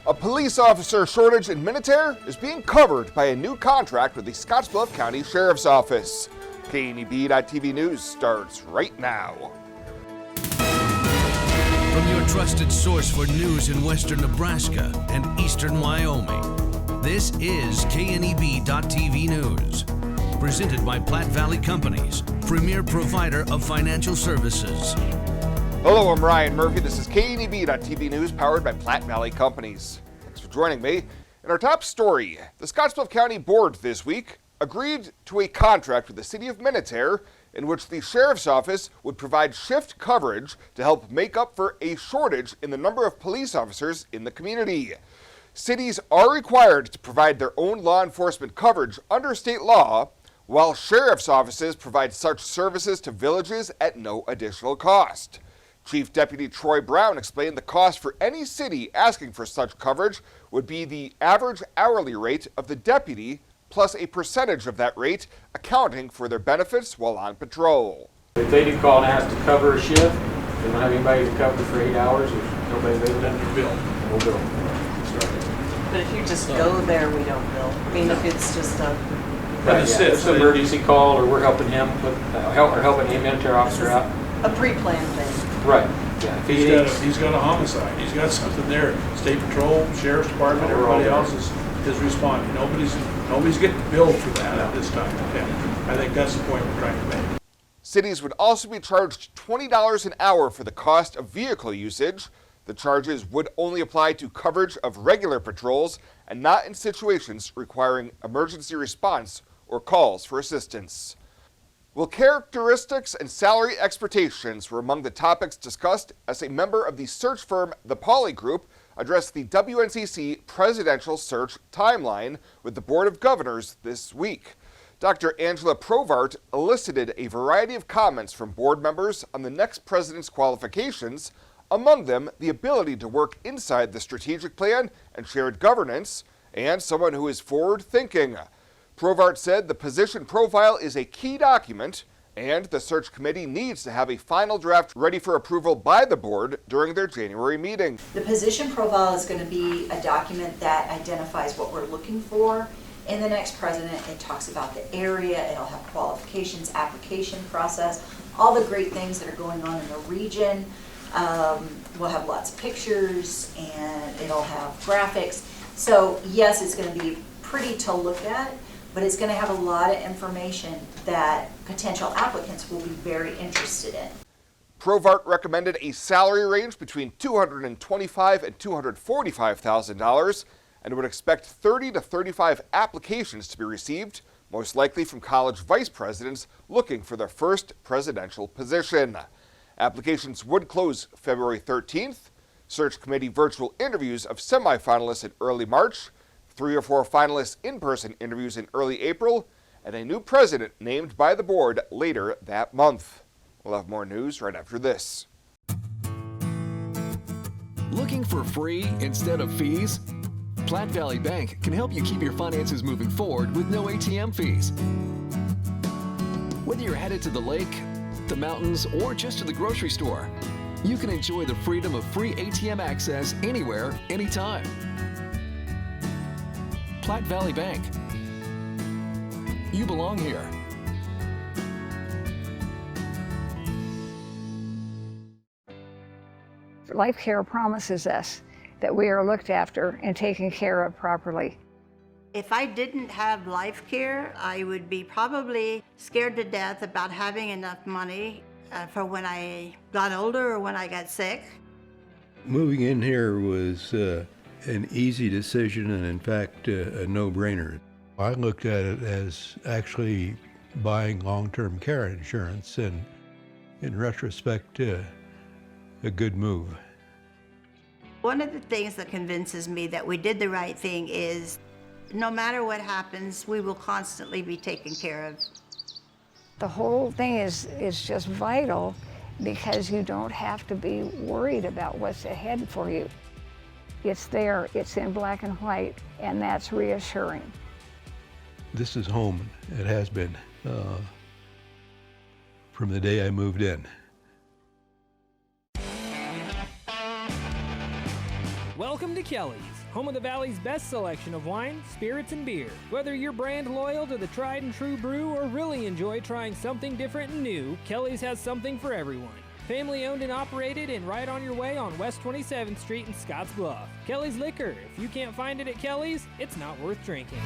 A police officer shortage in Minutair is being covered by a new contract with the Scottsbluff County Sheriff's Office. KNEB.TV News starts right now. From your trusted source for news in western Nebraska and eastern Wyoming, this is KNEB.TV News. Presented by Platte Valley Companies, premier provider of financial services. Hello, I'm Ryan Murphy. This is KNEB.TV News powered by Platte Valley Companies. Thanks for joining me. In our top story, the Scottsbluff County Board this week agreed to a contract with the city of Minutair in which the Sheriff's Office would provide shift coverage to help make up for a shortage in the number of police officers in the community. Cities are required to provide their own law enforcement coverage under state law, while sheriff's offices provide such services to villages at no additional cost. Chief Deputy Troy Brown explained the cost for any city asking for such coverage would be the average hourly rate of the deputy plus a percentage of that rate accounting for their benefits while on patrol. If they do call and ask to cover a shift, they don't have anybody to cover for 8 hours, if nobody's available, then you bill. We'll bill. But if you just go there, we don't bill. I mean, if it's just a... Right, yeah, it's an emergency call, or we're helping him put, helping him Minutair officer out. A pre-planned thing. Right. Yeah. If He's got a homicide. He's got something there. State Patrol, Sheriff's Department, everybody else is responding. Nobody's getting billed for that at this time. Okay. I think that's the point we're trying to make. Cities would also be charged $20 an hour for the cost of vehicle usage. The charges would only apply to coverage of regular patrols and not in situations requiring emergency response or calls for assistance. Well, characteristics and salary expectations were among the topics discussed as a member of the search firm The Pauley Group addressed the WNCC presidential search timeline with the Board of Governors this week. Dr. Angela Provart elicited a variety of comments from board members on the next president's qualifications, among them the ability to work inside the strategic plan and shared governance, and someone who is forward-thinking. Provart said the position profile is a key document, and the search committee needs to have a final draft ready for approval by the board during their January meeting. The position profile is going to be a document that identifies what we're looking for in the next president. It talks about the area, it'll have qualifications, application process, all the great things that are going on in the region. We'll have lots of pictures and it'll have graphics. So yes, it's going to be pretty to look at, but it's going to have a lot of information that potential applicants will be very interested in. Provart recommended a salary range between $225,000 and $245,000 and would expect 30 to 35 applications to be received, most likely from college vice presidents looking for their first presidential position. Applications would close February 13th. Search committee virtual interviews of semifinalists in early March, 3 or 4 finalists in-person interviews in early April, and a new president named by the board later that month. We'll have more news right after this. Looking for free instead of fees? Platte Valley Bank can help you keep your finances moving forward with no ATM fees. Whether you're headed to the lake, the mountains, or just to the grocery store, you can enjoy the freedom of free ATM access anywhere, anytime. Platte Valley Bank. You belong here. Life Care promises us that we are looked after and taken care of properly. If I didn't have Life Care, I would be probably scared to death about having enough money for when I got older or when I got sick. Moving in here was an easy decision and in fact a no-brainer. I looked at it as actually buying long-term care insurance and in retrospect a good move. One of the things that convinces me that we did the right thing is no matter what happens, we will constantly be taken care of. The whole thing is just vital because you don't have to be worried about what's ahead for you. It's there, it's in black and white, and that's reassuring. This is home. It has been from the day I moved in. Welcome to Kelly's, home of the Valley's best selection of wine, spirits, and beer. Whether you're brand loyal to the tried and true brew or really enjoy trying something different and new, Kelly's has something for everyone. Family owned and operated and right on your way on West 27th Street in Scotts Bluff. Kelly's Liquor. If you can't find it at Kelly's, it's not worth drinking.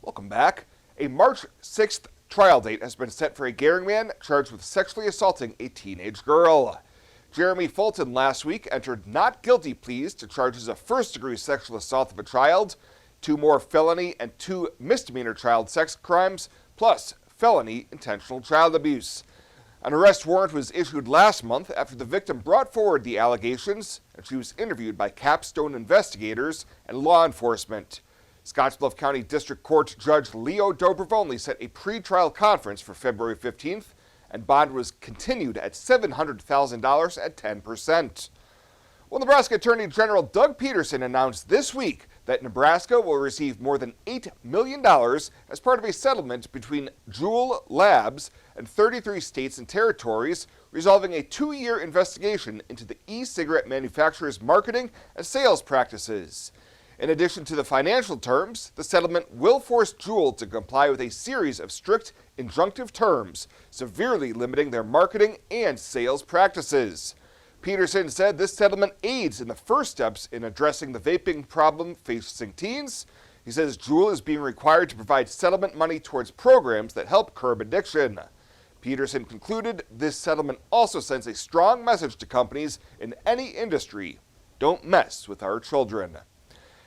Welcome back. A March 6th trial date has been set for a Gering man charged with sexually assaulting a teenage girl. Jeremy Fulton last week entered not guilty pleas to charges of first-degree sexual assault of a child, 2 more felony and 2 misdemeanor child sex crimes, plus felony intentional child abuse. An arrest warrant was issued last month after the victim brought forward the allegations, and she was interviewed by Capstone investigators and law enforcement. Scottsbluff County District Court Judge Leo Dobrovonly set a pretrial conference for February 15th, and bond was continued at $700,000 at 10%. Well, Nebraska Attorney General Doug Peterson announced this week that Nebraska will receive more than $8 million as part of a settlement between Juul Labs and 33 states and territories, resolving a 2-year investigation into the e-cigarette manufacturer's marketing and sales practices. In addition to the financial terms, the settlement will force Juul to comply with a series of strict injunctive terms, severely limiting their marketing and sales practices. Peterson said this settlement aids in the first steps in addressing the vaping problem facing teens. He says Juul is being required to provide settlement money towards programs that help curb addiction. Peterson concluded this settlement also sends a strong message to companies in any industry: don't mess with our children.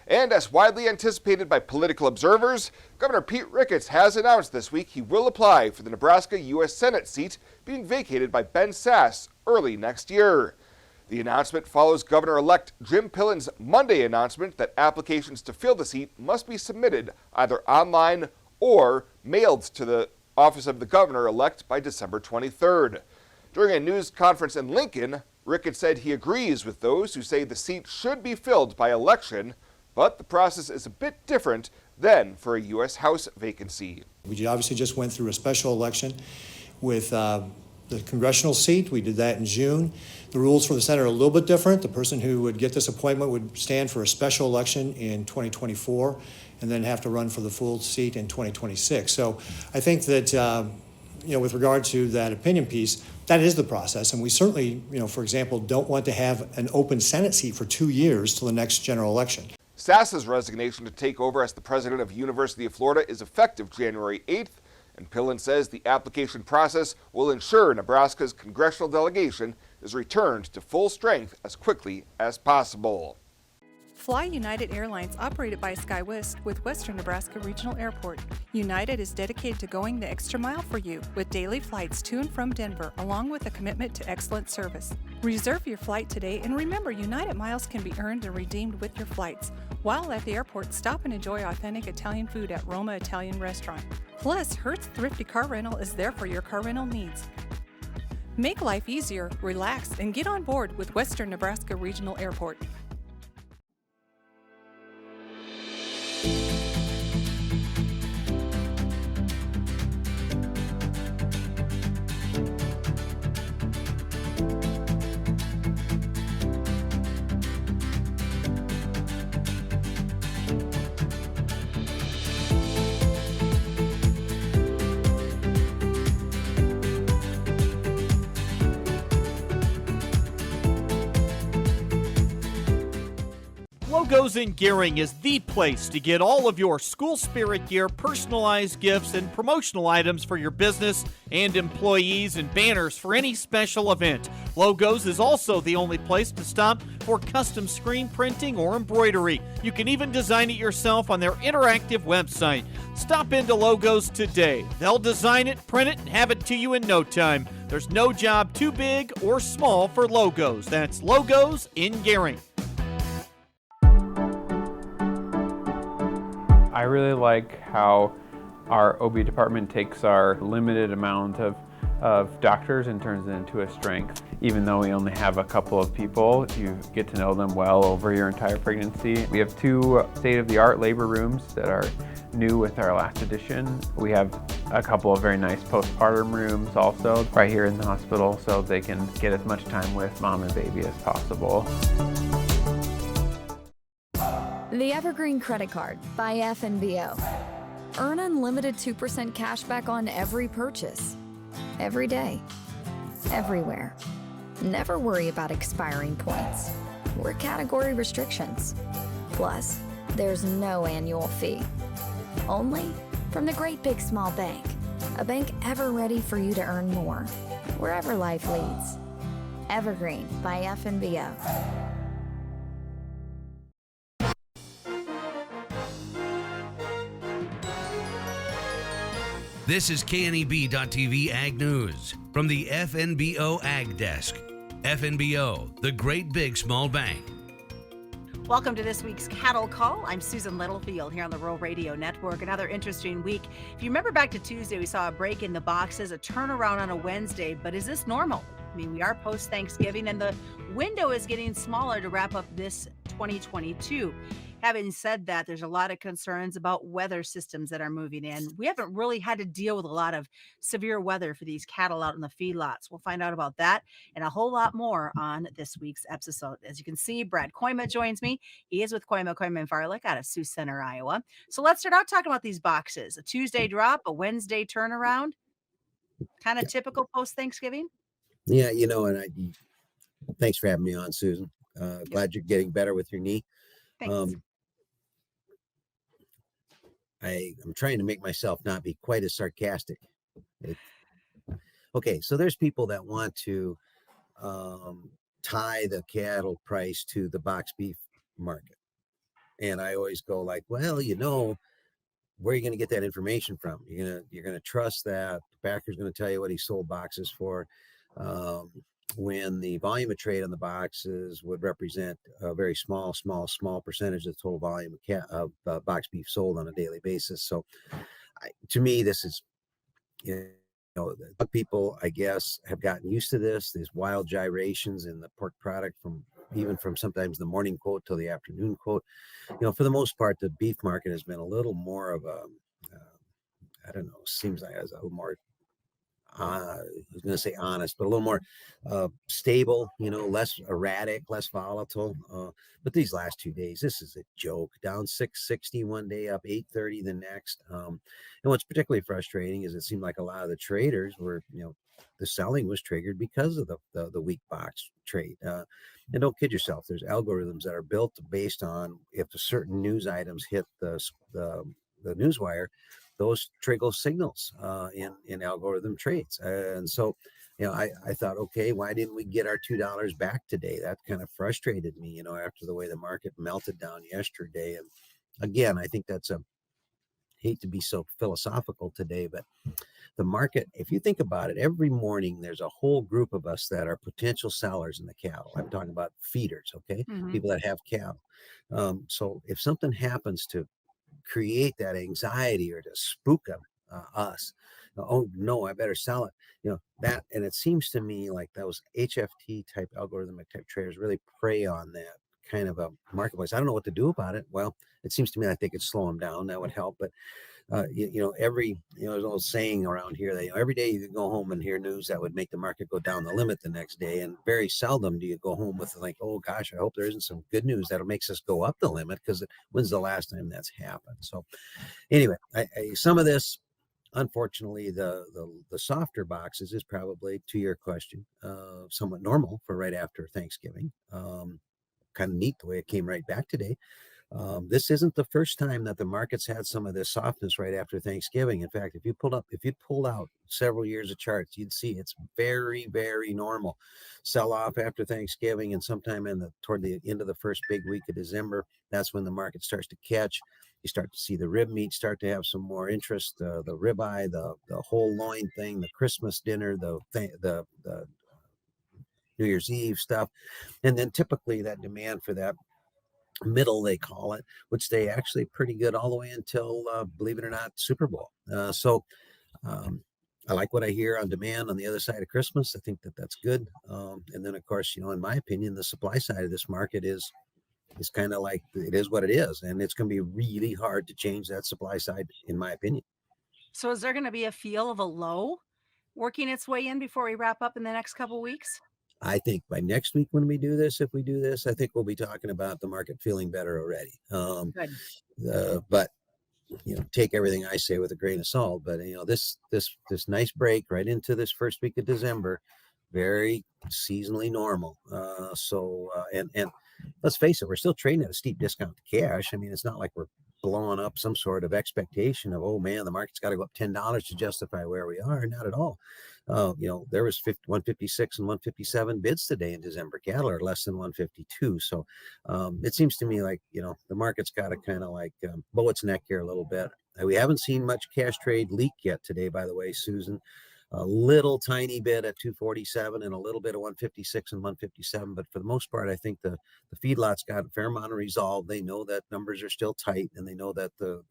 And as widely anticipated by political observers, Governor Pete Ricketts has announced this week he will apply for the Nebraska U.S. Senate seat being vacated by Ben Sasse early next year. The announcement follows Governor-elect Jim Pillen's Monday announcement that applications to fill the seat must be submitted either online or mailed to the office of the governor-elect by December 23rd. During a news conference in Lincoln, Ricketts said he agrees with those who say the seat should be filled by election, but the process is a bit different than for a U.S. House vacancy. We obviously just went through a special election with the congressional seat. We did that in June. The rules for the Senate are a little bit different. The person who would get this appointment would stand for a special election in 2024 and then have to run for the full seat in 2026. So I think that, with regard to that opinion piece, that is the process. And we certainly, for example, don't want to have an open Senate seat for 2 years till the next general election. Sasse's resignation to take over as the president of University of Florida is effective January 8th, and Pillen says the application process will ensure Nebraska's congressional delegation is returned to full strength as quickly as possible. Fly United Airlines, operated by SkyWest with Western Nebraska Regional Airport. United is dedicated to going the extra mile for you with daily flights to and from Denver, along with a commitment to excellent service. Reserve your flight today, and remember, United miles can be earned and redeemed with your flights. While at the airport, stop and enjoy authentic Italian food at Roma Italian Restaurant. Plus, Hertz Thrifty Car Rental is there for your car rental needs. Make life easier, relax, and get on board with Western Nebraska Regional Airport. Logos in Gering is the place to get all of your school spirit gear, personalized gifts, and promotional items for your business and employees, and banners for any special event. Logos is also the only place to stop for custom screen printing or embroidery. You can even design it yourself on their interactive website. Stop into Logos today. They'll design it, print it, and have it to you in no time. There's no job too big or small for Logos. That's Logos in Gering. I really like how our OB department takes our limited amount of of doctors and turns it into a strength. Even though we only have a couple of people, you get to know them well over your entire pregnancy. We have 2 state-of-the-art labor rooms that are new with our last addition. We have a couple of very nice postpartum rooms also right here in the hospital, so they can get as much time with mom and baby as possible. The Evergreen Credit Card by FNBO. Earn unlimited 2% cash back on every purchase. Every day. Everywhere. Never worry about expiring points or category restrictions. Plus, there's no annual fee. Only from the Great Big Small Bank. A bank ever ready for you to earn more, wherever life leads. Evergreen by FNBO. This is KNEB.TV Ag News from the FNBO Ag Desk. FNBO, the Great Big Small Bank. Welcome to this week's Cattle Call. I'm Susan Littlefield here on the Rural Radio Network. Another interesting week. If you remember back to Tuesday, we saw a break in the boxes, a turnaround on a Wednesday, but is this normal? I mean, we are post-Thanksgiving and the window is getting smaller to wrap up this 2022. Having said that, there's a lot of concerns about weather systems that are moving in. We haven't really had to deal with a lot of severe weather for these cattle out in the feedlots. We'll find out about that and a whole lot more on this week's episode. As you can see, Brad Koima joins me. He is with Koima and Farlick out of Sioux Center, Iowa. So let's start out talking about these boxes. A Tuesday drop, a Wednesday turnaround. Kind of typical post-Thanksgiving? Yeah, thanks for having me on, Susan. Glad you're getting better with your knee. Thanks. I'm trying to make myself not be quite as sarcastic. Okay, so there's people that want to tie the cattle price to the box beef market. And I always go like, well, where are you going to get that information from? You're gonna trust that the backer's going to tell you what he sold boxes for. When the volume of trade on the boxes would represent a very small percentage of the total volume of box beef sold on a daily basis. So to me, this is, the people, I guess, have gotten used to this, these wild gyrations in the pork product from sometimes the morning quote till the afternoon quote. For the most part, the beef market has been a little more of a, seems like a little more, I was going to say honest, but a little more stable, less erratic, less volatile. But these last 2 days, this is a joke. Down 660 one day, up 830 the next. And what's particularly frustrating is it seemed like a lot of the traders were, the selling was triggered because of the weak box trade. And don't kid yourself, there's algorithms that are built based on if a certain news items hit the newswire, those trigger signals in algorithm trades. And so, I thought, okay, why didn't we get our $2 back today? That kind of frustrated me, after the way the market melted down yesterday. And again, I think that's hate to be so philosophical today, but the market, if you think about it, every morning there's a whole group of us that are potential sellers in the cattle. I'm talking about feeders, okay? Mhm. People that have cattle. So if something happens to create that anxiety or to spook us, oh no, I better sell it, that. And it seems to me like those HFT type algorithmic type traders really prey on that kind of a marketplace. I don't know what to do about it. Well, it seems to me like they could slow them down. That would help. But there's an old saying around here that every day you can go home and hear news that would make the market go down the limit the next day, and very seldom do you go home with like, oh gosh, I hope there isn't some good news that makes us go up the limit, because when's the last time that's happened? So anyway, some of this, unfortunately, the softer boxes is probably, to your question, somewhat normal for right after Thanksgiving. Kind of neat the way it came right back today. This isn't the first time that the market's had some of this softness right after Thanksgiving. In fact, if you pulled out several years of charts, you'd see it's very, very normal. Sell off after Thanksgiving, and sometime toward the end of the first big week of December, that's when the market starts to catch. You start to see the rib meat start to have some more interest, the ribeye, the whole loin thing, the Christmas dinner, the New Year's Eve stuff. And then typically that demand for that middle, they call it, would stay actually pretty good all the way until, believe it or not, Super Bowl. I like what I hear on demand on the other side of Christmas. I think that that's good. And then, of course, in my opinion, the supply side of this market is kind of like it is what it is, and it's going to be really hard to change that supply side, in my opinion. So is there going to be a feel of a low working its way in before we wrap up in the next couple weeks? I think by next week when we do this, if we do this, I think we'll be talking about the market feeling better already. Good. But take everything I say with a grain of salt. But this nice break right into this first week of December, very seasonally normal. And let's face it, we're still trading at a steep discount to cash. I mean, it's not like we're blowing up some sort of expectation of, oh man, the market's got to go up $10 to justify where we are. Not at all. There was 156 and 157 bids today in December. Cattle are less than 152. So it seems to me like, the market's got to kind of like bow its neck here a little bit. We haven't seen much cash trade leak yet today, by the way, Susan. A little tiny bit at 247 and a little bit of 156 and 157. But for the most part, I think the feedlot's got a fair amount of resolve. They know that numbers are still tight, and they know that the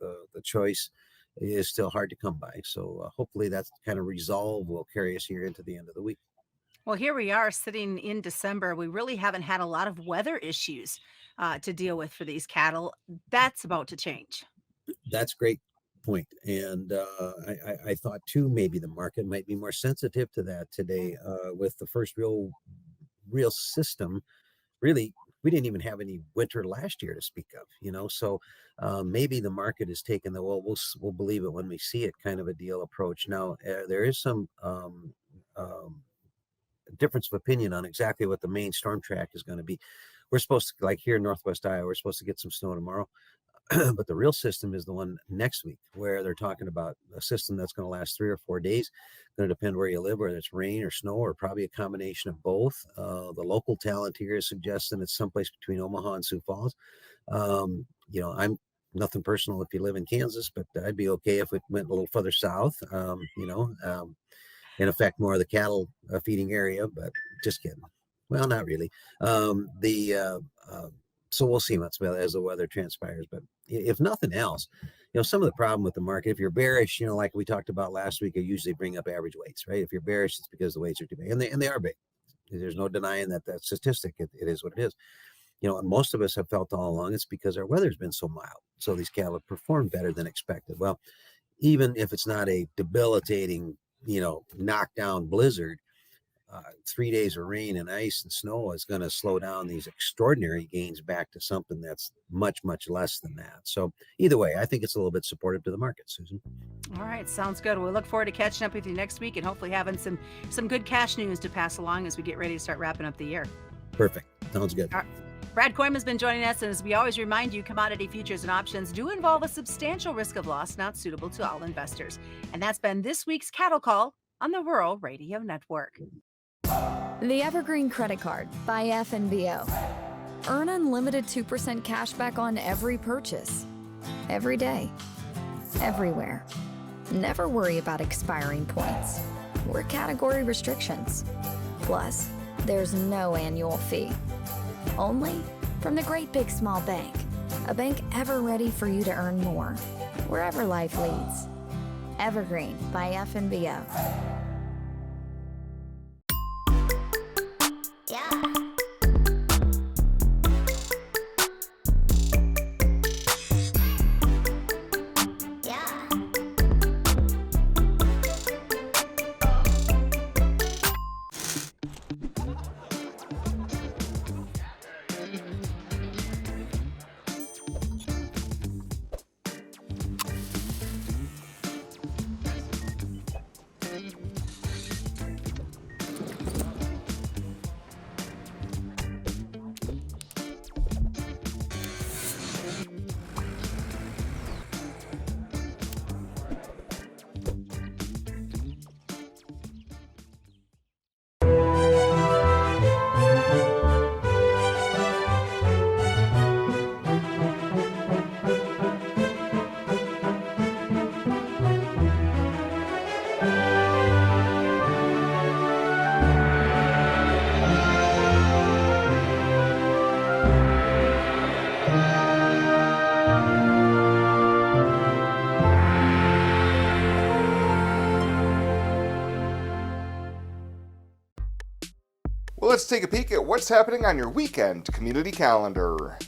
choice is still hard to come by. So hopefully that kind of resolve will carry us here into the end of the week. Well, here we are sitting in December. We really haven't had a lot of weather issues to deal with for these cattle. That's about to change. That's great point. And I thought too, maybe the market might be more sensitive to that today with the first real system. Really, we didn't even have any winter last year to speak of, so maybe the market is taking the, we'll believe it when we see it kind of a deal approach. Now, there is some difference of opinion on exactly what the main storm track is going to be. We're supposed to, like here in Northwest Iowa, we're supposed to get some snow tomorrow. But the real system is the one next week, where they're talking about a system that's going to last 3 or 4 days. Going to depend where you live, whether it's rain or snow, or probably a combination of both. The local talent here is suggesting it's someplace between Omaha and Sioux Falls. I'm nothing personal if you live in Kansas, but I'd be okay if it went a little further south, in effect more of the cattle feeding area, but just kidding. Well, not really. So we'll see as the weather transpires. But if nothing else, some of the problem with the market, if you're bearish, like we talked about last week, I usually bring up average weights, right? If you're bearish, it's because the weights are too big, and they are big. There's no denying that statistic. It is what it is. And most of us have felt all along it's because our weather's been so mild. So these cattle have performed better than expected. Well, even if it's not a debilitating, knockdown blizzard, 3 days of rain and ice and snow is going to slow down these extraordinary gains back to something that's much, much less than that. So either way, I think it's a little bit supportive to the market, Susan. All right. Sounds good. We look forward to catching up with you next week and hopefully having some good cash news to pass along as we get ready to start wrapping up the year. Perfect. Sounds good. All right. Brad Coyman has been joining us, and as we always remind you, commodity futures and options do involve a substantial risk of loss not suitable to all investors. And that's been this week's Cattle Call on the Rural Radio Network. The Evergreen Credit Card by FNBO. Earn unlimited 2% cash back on every purchase. Every day. Everywhere. Never worry about expiring points or category restrictions. Plus, there's no annual fee. Only from the Great Big Small Bank. A bank ever ready for you to earn more, wherever life leads. Evergreen by FNBO. let's take a peek at what's happening on your weekend community calendar.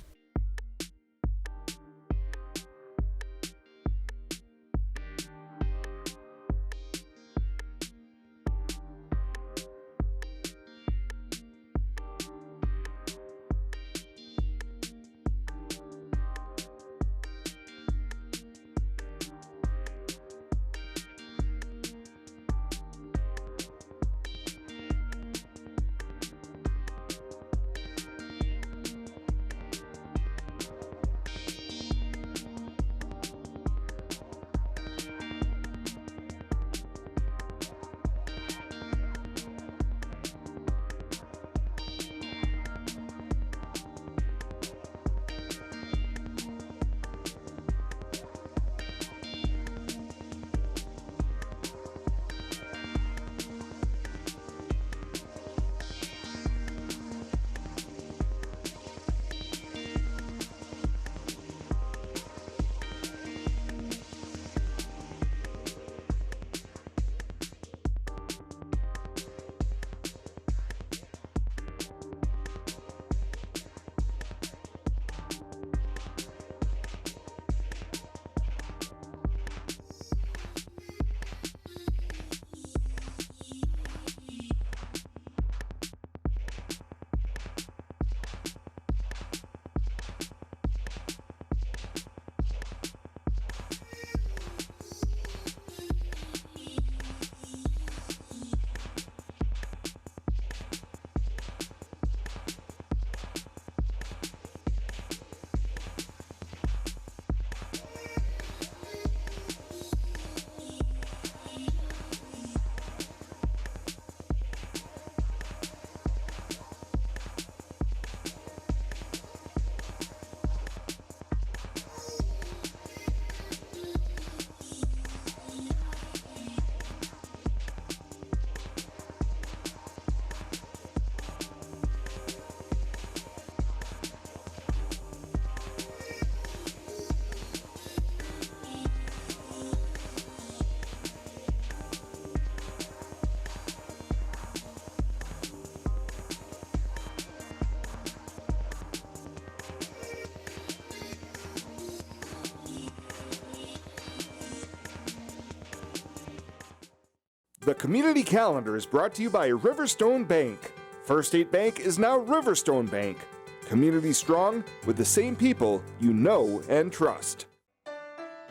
The community calendar is brought to you by Riverstone Bank. First State Bank is now Riverstone Bank. Community strong with the same people you know and trust.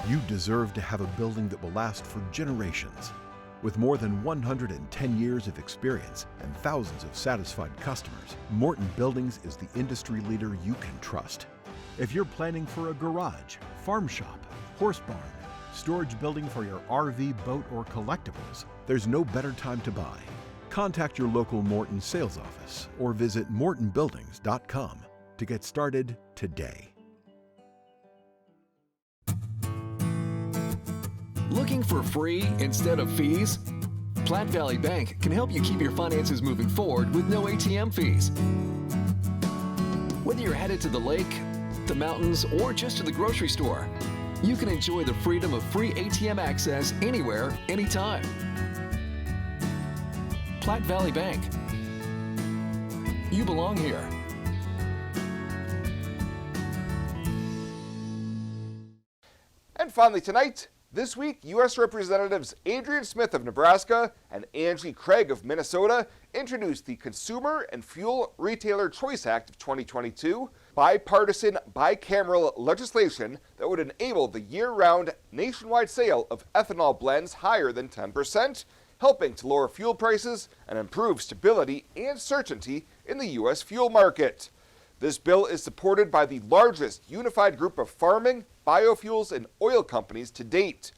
You deserve to have a building that will last for generations. With more than 110 years of experience and thousands of satisfied customers, Morton Buildings is the industry leader you can trust. If you're planning for a garage, farm shop, horse barn, storage building for your RV, boat, or collectibles, there's no better time to buy. Contact your local Morton sales office or visit mortonbuildings.com to get started today. Looking for free instead of fees? Platte Valley Bank can help you keep your finances moving forward with no ATM fees. Whether you're headed to the lake, the mountains, or just to the grocery store, you can enjoy the freedom of free ATM access anywhere, anytime. Platte Valley Bank. You belong here. And finally tonight, this week, U.S. Representatives Adrian Smith of Nebraska and Angie Craig of Minnesota introduced the Consumer and Fuel Retailer Choice Act of 2022, bipartisan, bicameral legislation that would enable the year-round nationwide sale of ethanol blends higher than 10%, helping to lower fuel prices and improve stability and certainty in the U.S. fuel market. This bill is supported by the largest unified group of farming, biofuels, and oil companies to date.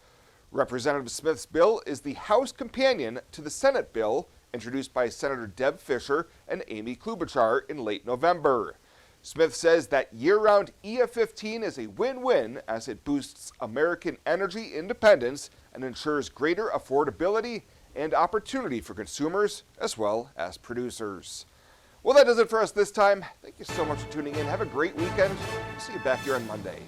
Representative Smith's bill is the House companion to the Senate bill introduced by Senator Deb Fischer and Amy Klobuchar in late November. Smith says that year-round EF15 is a win-win as it boosts American energy independence and ensures greater affordability and opportunity for consumers as well as producers. Well, that does it for us this time. Thank you so much for tuning in. Have a great weekend. See you back here on Monday.